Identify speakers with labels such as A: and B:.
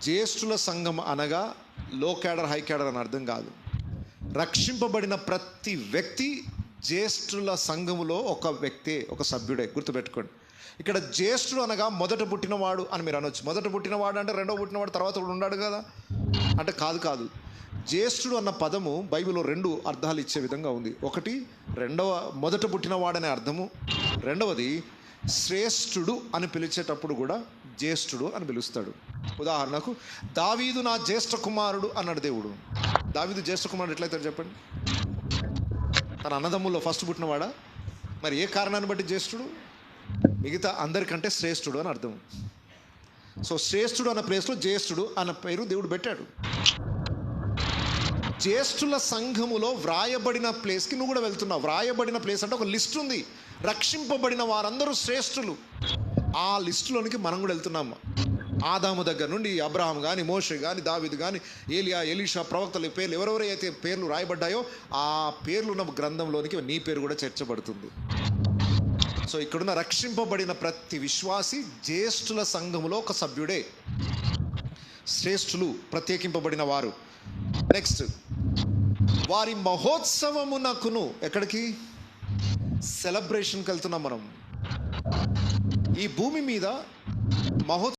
A: జ్యేష్ఠుల సంఘం అనగా లో క్యాడర్ హై క్యాడర్ అని అర్థం కాదు. రక్షింపబడిన ప్రతి వ్యక్తి జ్యేష్ఠుల సంఘములో ఒక వ్యక్తే, ఒక సభ్యుడే. గుర్తుపెట్టుకోండి. ఇక్కడ జ్యేష్ఠుడు అనగా మొదట పుట్టినవాడు అని మీరు అనొచ్చు. మొదట పుట్టినవాడు అంటే రెండవ పుట్టినవాడు తర్వాత కూడా ఉన్నాడు కదా అంటే కాదు. జ్యేష్ఠుడు అన్న పదము బైబిల్లో 2 అర్థాలు ఇచ్చే విధంగా ఉంది. ఒకటి మొదట పుట్టినవాడనే అర్థము, రెండవది శ్రేష్ఠుడు అని పిలిచేటప్పుడు కూడా జ్యేష్ఠుడు అని పిలుస్తాడు. ఉదాహరణకు దావీదు నా జ్యేష్ఠ కుమారుడు అన్నాడు దేవుడు. దావీదు జ్యేష్ఠ కుమారుడు ఎట్లయితాడు చెప్పండి? తన అన్నదమ్ముల్లో ఫస్ట్ పుట్టినవాడా? మరి ఏ కారణాన్ని బట్టి జ్యేష్ఠుడు? మిగతా అందరికంటే శ్రేష్ఠుడు అని అర్థం. సో శ్రేష్ఠుడు అన్న ప్లేస్లో జ్యేష్ఠుడు అన్న పేరు దేవుడు పెట్టాడు. జ్యేష్ఠుల సంఘములో వ్రాయబడిన ప్లేస్కి నువ్వు కూడా వెళ్తున్నావు. వ్రాయబడిన ప్లేస్ అంటే ఒక లిస్ట్ ఉంది. రక్షింపబడిన వారందరూ శ్రేష్ఠులు. ఆ లిస్టులోనికి మనం కూడా వెళ్తున్నాము. ఆదాము దగ్గర నుండి అబ్రహాం కానీ, మోషే కానీ, దావీదు కానీ, ఏలియా, ఎలీషా, ప్రవక్తల పేర్లు ఎవరెవరైతే పేర్లు రాయబడ్డాయో ఆ పేర్లు ఉన్న గ్రంథంలోనికి నీ పేరు కూడా చేర్చబడుతుంది. సో ఇక్కడున్న రక్షింపబడిన ప్రతి విశ్వాసి జ్యేష్ఠుల సంఘములో ఒక సభ్యుడే. శ్రేష్ఠులు, ప్రత్యేకింపబడిన వారు. నెక్స్ట్, వారి మహోత్సవమునకును, ఎక్కడికి? సెలబ్రేషన్కి వెళ్తున్నాం మనం. ఈ భూమి మీద